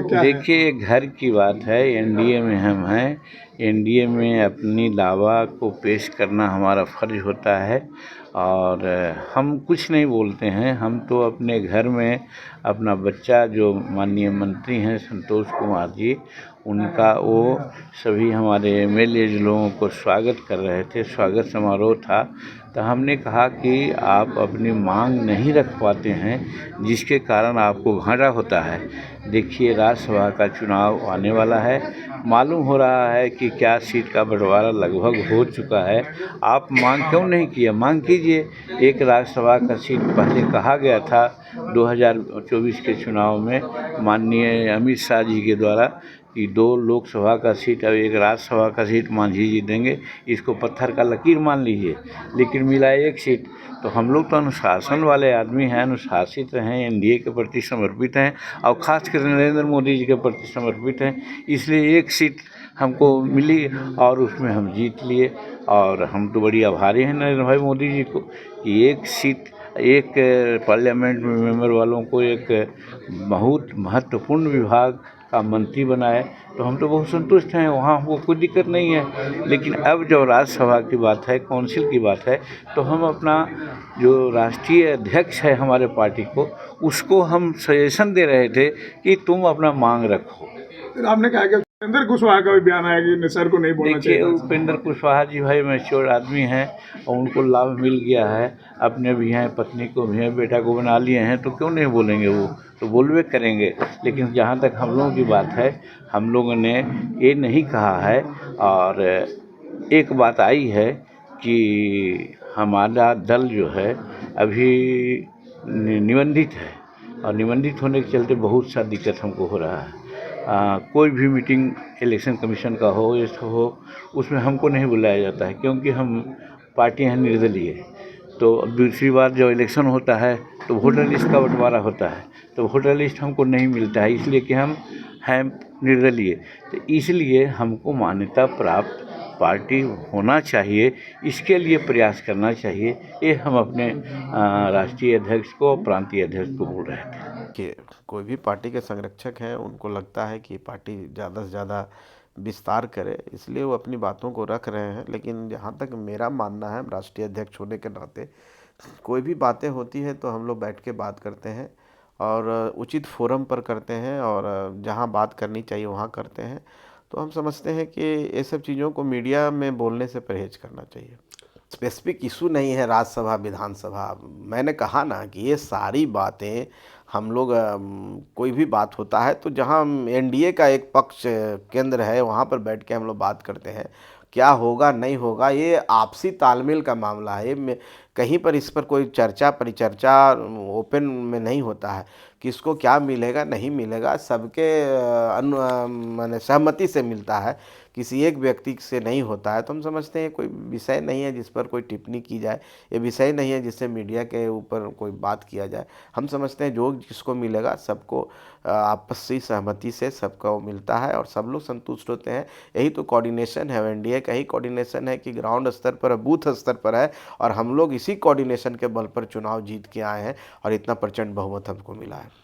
क्या है? देखिए, घर की बात है, एनडीए में हम हैं। एनडीए में अपनी दावा को पेश करना हमारा फ़र्ज़ होता है और हम कुछ नहीं बोलते हैं। हम तो अपने घर में अपना बच्चा, जो माननीय मंत्री हैं संतोष कुमार जी, उनका वो सभी हमारे एमएलए लोगों को स्वागत कर रहे थे, स्वागत समारोह था। तो हमने कहा कि आप अपनी मांग नहीं रख पाते हैं, जिसके कारण आपको घाटा होता है। देखिए, राज्यसभा का चुनाव आने वाला है, मालूम हो रहा है कि क्या सीट का बंटवारा लगभग हो चुका है। आप मांग क्यों नहीं किए? मांग कीजिए। एक राज्यसभा का सीट पहले कहा गया था 2024 के चुनाव में माननीय अमित शाह जी के द्वारा कि 2 लोकसभा का सीट और 1 राज्यसभा का सीट मांझी जी देंगे, इसको पत्थर का लकीर मान लीजिए। लेकिन मिला 1 सीट। तो हम लोग तो अनुशासन वाले आदमी हैं, अनुशासित हैं, एनडीए के प्रति समर्पित हैं और ख़ासकर नरेंद्र मोदी जी के प्रति समर्पित हैं। इसलिए 1 सीट हमको मिली और उसमें हम जीत लिए और हम तो बड़ी आभारी हैं नरेंद्र भाई मोदी जी को कि 1 सीट, एक पार्लियामेंट में मेंबर वालों को एक बहुत महत्वपूर्ण विभाग का मंत्री बनाए। तो हम तो बहुत संतुष्ट हैं, वहाँ हमको कोई दिक्कत नहीं है। लेकिन अब जब राज्यसभा की बात है, काउंसिल की बात है, तो हम अपना जो राष्ट्रीय अध्यक्ष है हमारे पार्टी को, उसको हम सजेशन दे रहे थे कि तुम अपना मांग रखो। फिर आपने कहा कि उपेंद्र कुशवाहा का भी बयान आया कि सर को नहीं बोलना चाहिए। देखिए, उपेंद्र कुशवाहा जी भाई मैच्योर आदमी हैं और उनको लाभ मिल गया है। अपने भी हैं, पत्नी को भी हैं, बेटा को बना लिए हैं, तो क्यों नहीं बोलेंगे? वो तो बोलबे करेंगे। लेकिन जहाँ तक हम लोगों की बात है, हम लोगों ने ये नहीं कहा है। और एक बात आई है कि हमारा दल जो है अभी निबंधित है और निबंधित होने के चलते बहुत सा दिक्कत हमको हो रहा है। कोई भी मीटिंग इलेक्शन कमीशन का हो, ये सब हो, उसमें हमको नहीं बुलाया जाता है क्योंकि हम पार्टी हैं निर्दलीय। तो अब दूसरी बात, जब इलेक्शन होता है तो वोटर लिस्ट का बंटवारा होता है, तो वोटर लिस्ट हमको नहीं मिलता है, इसलिए कि हम हैं निर्दलीय। तो इसलिए हमको मान्यता प्राप्त पार्टी होना चाहिए, इसके लिए प्रयास करना चाहिए। ये हम अपने राष्ट्रीय अध्यक्ष को, प्रांतीय अध्यक्ष को बोल रहे थे कि कोई भी पार्टी के संरक्षक हैं, उनको लगता है कि पार्टी ज़्यादा से ज़्यादा विस्तार करे, इसलिए वो अपनी बातों को रख रहे हैं। लेकिन जहाँ तक मेरा मानना है, राष्ट्रीय अध्यक्ष होने के नाते कोई भी बातें होती है तो हम लोग बैठ के बात करते हैं और उचित फोरम पर करते हैं और जहाँ बात करनी चाहिए वहाँ करते हैं। तो हम समझते हैं कि ये सब चीज़ों को मीडिया में बोलने से परहेज करना चाहिए। स्पेसिफिक इशू नहीं है राज्यसभा विधानसभा। मैंने कहा ना कि ये सारी बातें हम लोग कोई भी बात होता है तो जहाँ एनडीए का एक पक्ष केंद्र है वहाँ पर बैठ के हम लोग बात करते हैं। क्या होगा नहीं होगा ये आपसी तालमेल का मामला है। कहीं पर इस पर कोई चर्चा परिचर्चा ओपन में नहीं होता है। किसको क्या मिलेगा नहीं मिलेगा सबके माने सहमति से मिलता है, किसी एक व्यक्ति से नहीं होता है। तो हम समझते हैं कोई विषय नहीं है जिस पर कोई टिप्पणी की जाए, ये विषय नहीं है जिससे मीडिया के ऊपर कोई बात किया जाए। हम समझते हैं जो जिसको मिलेगा सबको आपसी सहमति से सबको मिलता है और सब लोग संतुष्ट होते हैं। यही तो कोऑर्डिनेशन है, एनडीए का ही कोऑर्डिनेशन है कि ग्राउंड स्तर पर, बूथ स्तर पर है और हम लोग इसी कोऑर्डिनेशन के बल पर चुनाव जीत के आए हैं और इतना प्रचंड बहुमत हमको मिला है।